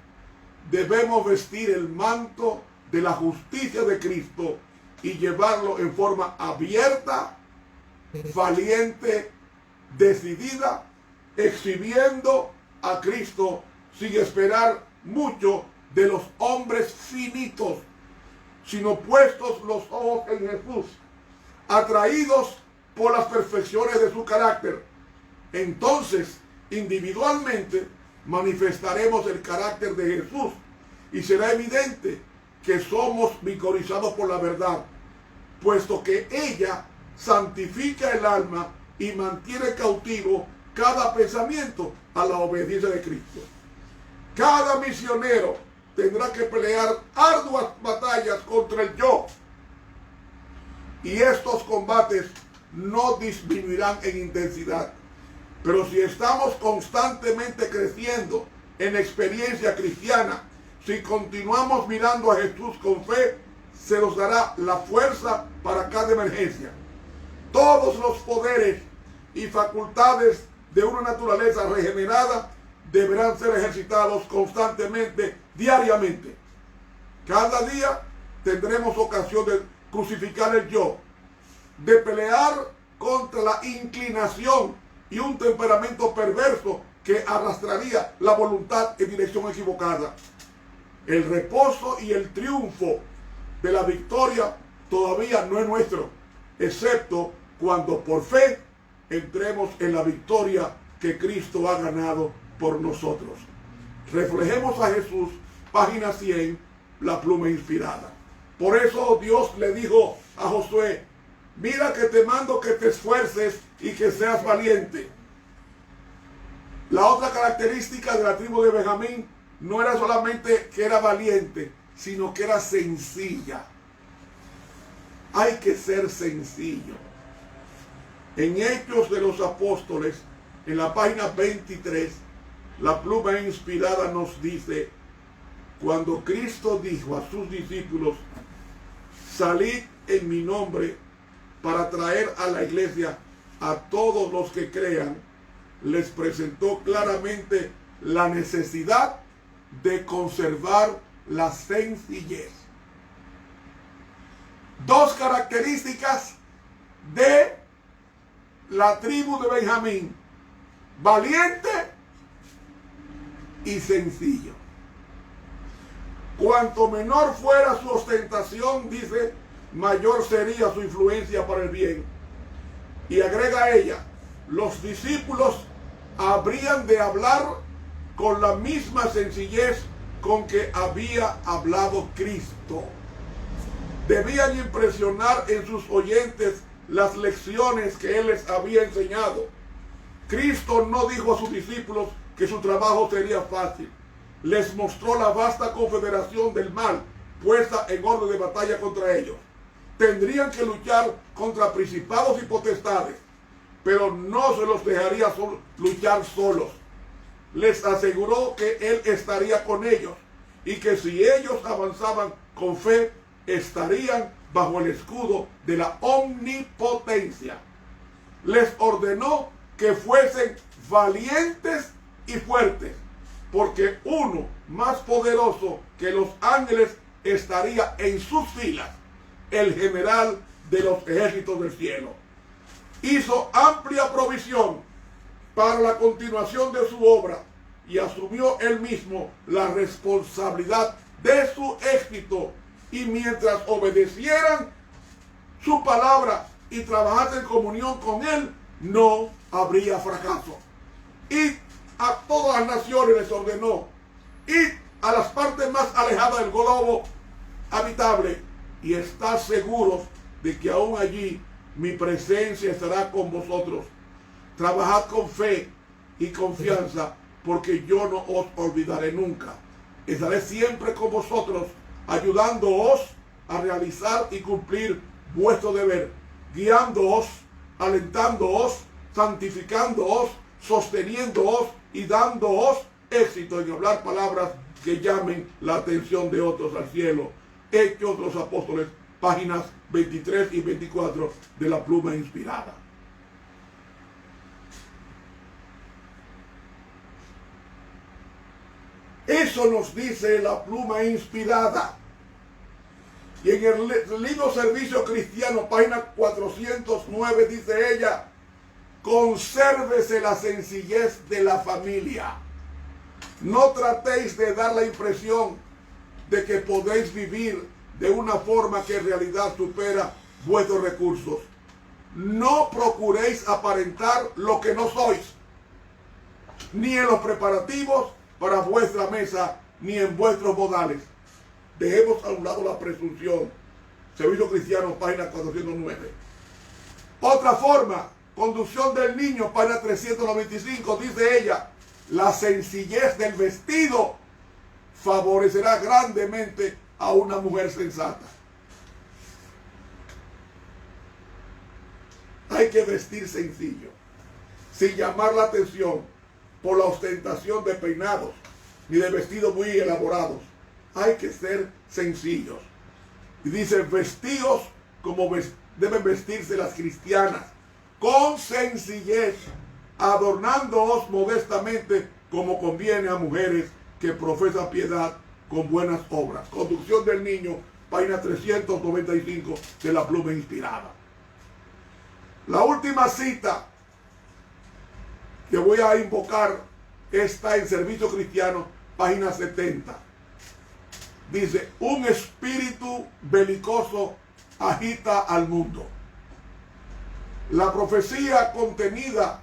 Debemos vestir el manto de la justicia de Cristo y llevarlo en forma abierta, valiente, decidida, exhibiendo a Cristo sin esperar mucho de los hombres finitos, sino puestos los ojos en Jesús, atraídos por las perfecciones de su carácter. Entonces, individualmente, manifestaremos el carácter de Jesús y será evidente que somos vigorizados por la verdad, puesto que ella santifica el alma y mantiene cautivo cada pensamiento a la obediencia de Cristo. Cada misionero tendrá que pelear arduas batallas contra el yo, y estos combates no disminuirán en intensidad. Pero si estamos constantemente creciendo en experiencia cristiana, si continuamos mirando a Jesús con fe, se nos dará la fuerza para cada emergencia. Todos los poderes y facultades de una naturaleza regenerada deberán ser ejercitados constantemente, diariamente. Cada día tendremos ocasión de crucificar el yo, de pelear contra la inclinación y un temperamento perverso que arrastraría la voluntad en dirección equivocada. El reposo y el triunfo de la victoria todavía no es nuestro, excepto cuando por fe entremos en la victoria que Cristo ha ganado por nosotros. Reflejemos a Jesús, página 100, la pluma inspirada. Por eso Dios le dijo a Josué: mira que te mando que te esfuerces y que seas valiente. La otra característica de la tribu de Benjamín no era solamente que era valiente, sino que era sencilla. Hay que ser sencillo. En Hechos de los Apóstoles, en la página 23, la pluma inspirada nos dice: cuando Cristo dijo a sus discípulos: salid en mi nombre para traer a la iglesia a todos los que crean, les presentó claramente la necesidad de conservar la sencillez. Dos características de la tribu de Benjamín: valiente y sencillo. Cuanto menor fuera su ostentación, dice, mayor sería su influencia para el bien. Y agrega ella: los discípulos habrían de hablar con la misma sencillez con que había hablado Cristo. Debían impresionar en sus oyentes las lecciones que Él les había enseñado. Cristo no dijo a sus discípulos que su trabajo sería fácil. Les mostró la vasta confederación del mal puesta en orden de batalla contra ellos. Tendrían que luchar contra principados y potestades, pero no se los dejaría luchar solos. Les aseguró que Él estaría con ellos y que si ellos avanzaban con fe, estarían bajo el escudo de la omnipotencia. Les ordenó que fuesen valientes y fuertes, porque uno más poderoso que los ángeles estaría en sus filas, el general de los ejércitos del cielo. Hizo amplia provisión para la continuación de su obra y asumió él mismo la responsabilidad de su éxito, y mientras obedecieran su palabra y trabajasen en comunión con él, no habría fracaso. Y a todas las naciones les ordenó: id a las partes más alejadas del globo habitable y estad seguros de que aún allí mi presencia estará con vosotros. Trabajad con fe y confianza, porque yo no os olvidaré nunca. Estaré siempre con vosotros, ayudándoos a realizar y cumplir vuestro deber, guiándoos, alentándoos, santificándoos, sosteniéndoos y dándoos éxito en hablar palabras que llamen la atención de otros al cielo. Hechos de los Apóstoles, páginas 23 y 24 de la pluma inspirada. Eso nos dice la pluma inspirada. Y en el libro Servicio Cristiano, página 409, dice ella: consérvese la sencillez de la familia. No tratéis de dar la impresión de que podéis vivir de una forma que en realidad supera vuestros recursos. No procuréis aparentar lo que no sois, ni en los preparativos para vuestra mesa, ni en vuestros modales. Dejemos a un lado la presunción. Servicio Cristiano, página 409. Otra forma: conducción del niño, página 395, dice ella: la sencillez del vestido favorecerá grandemente a una mujer sensata. Hay que vestir sencillo, sin llamar la atención por la ostentación de peinados ni de vestidos muy elaborados. Hay que ser sencillos. Y dice: vestidos como deben vestirse las cristianas, con sencillez, adornándoos modestamente como conviene a mujeres que profesan piedad con buenas obras. Conducción del Niño, página 395 de la Pluma Inspirada. La última cita que voy a invocar está en Servicio Cristiano, página 70. Dice: un espíritu belicoso agita al mundo. La profecía contenida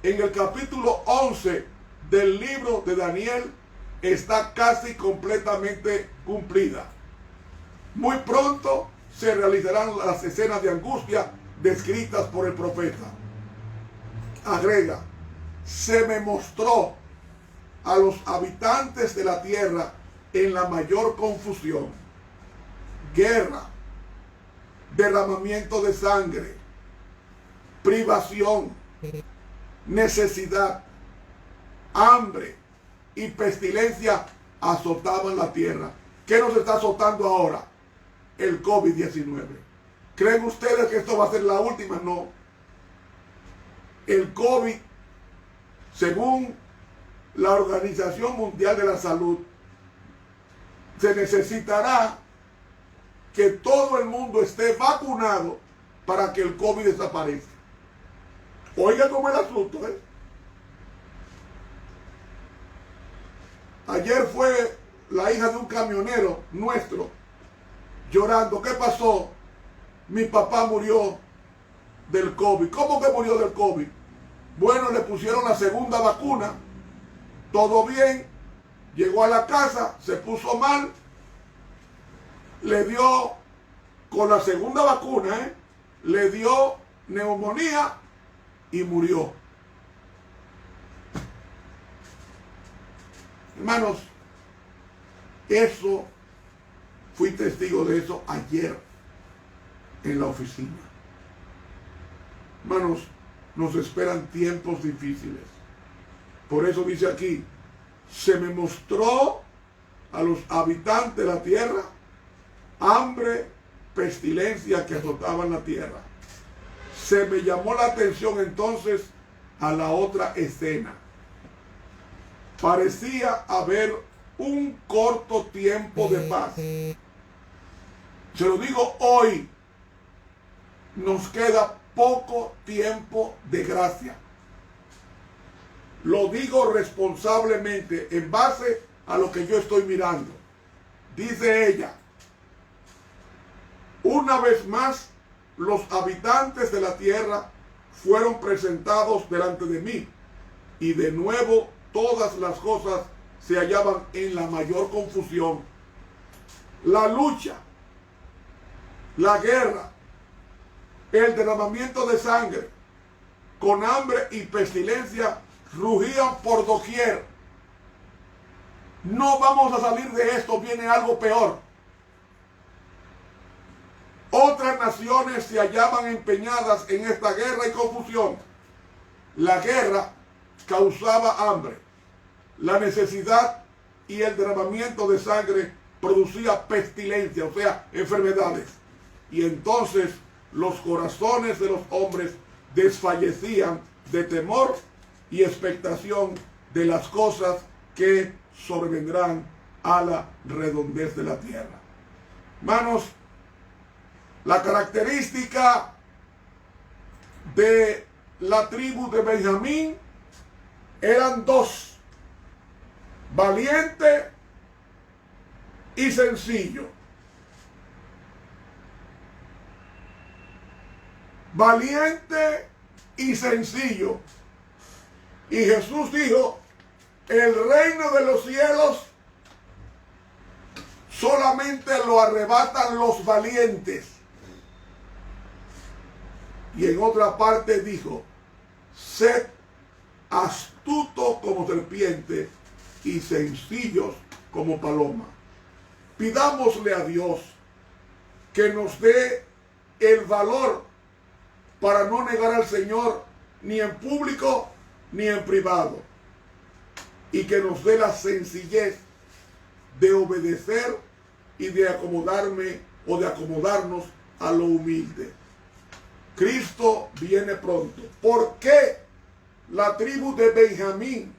en el capítulo 11 del libro de Daniel está casi completamente cumplida. Muy pronto se realizarán las escenas de angustia descritas por el profeta. Agrega: se me mostró a los habitantes de la tierra en la mayor confusión, guerra, derramamiento de sangre, privación, necesidad, hambre y pestilencia azotaban la tierra. ¿Qué nos está azotando ahora? El COVID-19. ¿Creen ustedes que esto va a ser la última? No. El COVID, según la Organización Mundial de la Salud, se necesitará que todo el mundo esté vacunado para que el COVID desaparezca. Oiga cómo es el asunto, ¿eh? Ayer fue la hija de un camionero nuestro llorando. ¿Qué pasó? Mi papá murió del COVID. ¿Cómo que murió del COVID? Bueno, le pusieron la segunda vacuna. Todo bien. Llegó a la casa, se puso mal. Le dio, con la segunda vacuna, le dio neumonía y murió. Hermanos, eso, fui testigo de eso ayer en la oficina. Hermanos, nos esperan tiempos difíciles. Por eso dice aquí: se me mostró a los habitantes de la tierra hambre, pestilencia que azotaban la tierra. Se me llamó la atención entonces a la otra escena. Parecía haber un corto tiempo de paz. Se lo digo hoy, nos queda poco tiempo de gracia. Lo digo responsablemente en base a lo que yo estoy mirando. Dice ella: una vez más, los habitantes de la tierra fueron presentados delante de mí, y de nuevo todas las cosas se hallaban en la mayor confusión. La lucha, la guerra, el derramamiento de sangre, con hambre y pestilencia, rugían por doquier. No vamos a salir de esto, viene algo peor. Otras naciones se hallaban empeñadas en esta guerra y confusión. La guerra causaba hambre. La necesidad y el derramamiento de sangre producía pestilencia, o sea, enfermedades. Y entonces los corazones de los hombres desfallecían de temor y expectación de las cosas que sobrevendrán a la redondez de la tierra. Hermanos, la característica de la tribu de Benjamín eran dos: valiente y sencillo. Valiente y sencillo. Y Jesús dijo: el reino de los cielos solamente lo arrebatan los valientes. Y en otra parte dijo: sed astuto como serpiente y sencillos como paloma. Pidámosle a Dios que nos dé el valor para no negar al Señor ni en público ni en privado, y que nos dé la sencillez de obedecer y de acomodarme o de acomodarnos a lo humilde. Cristo viene pronto. ¿Por qué la tribu de Benjamín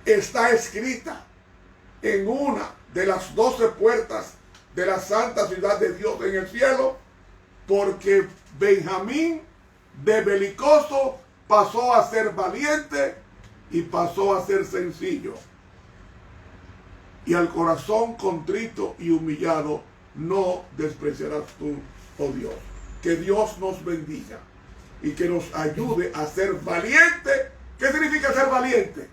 está escrita en una de las 12 puertas de la santa ciudad de Dios en el cielo? Porque Benjamín, de belicoso, pasó a ser valiente y pasó a ser sencillo. Y al corazón contrito y humillado no despreciarás tú, oh Dios. Que Dios nos bendiga y que nos ayude a ser valiente. ¿Qué significa ser valiente?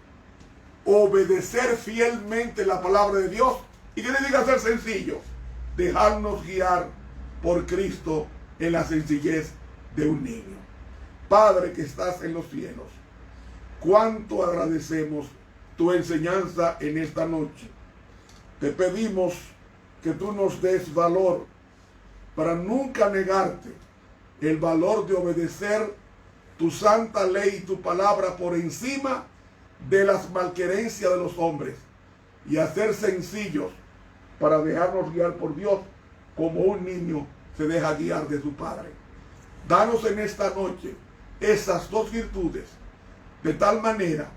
Obedecer fielmente la palabra de Dios. ¿Y qué significa ser sencillo? Dejarnos guiar por Cristo en la sencillez de un niño. Padre que estás en los cielos, cuánto agradecemos tu enseñanza en esta noche. Te pedimos que tú nos des valor para nunca negarte el valor de obedecer tu santa ley y tu palabra por encima de las malquerencias de los hombres y hacer sencillos para dejarnos guiar por Dios como un niño se deja guiar de su padre. Danos en esta noche esas dos virtudes de tal manera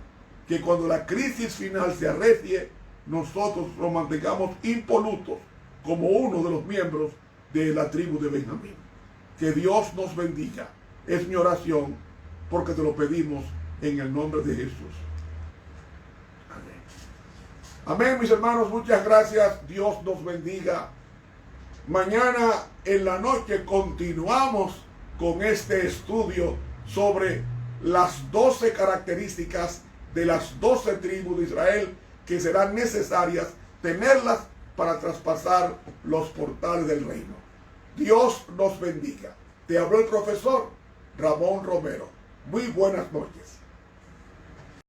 que cuando la crisis final se arrecie, nosotros nos mantengamos impolutos como uno de los miembros de la tribu de Benjamín. Que Dios nos bendiga. Es mi oración porque te lo pedimos en el nombre de Jesús. Amén. Amén, mis hermanos. Muchas gracias. Dios nos bendiga. Mañana en la noche continuamos con este estudio sobre las 12 características de las 12 tribus de Israel que serán necesarias tenerlas para traspasar los portales del reino. Dios nos bendiga. Te habló el profesor Ramón Romero. Muy buenas noches.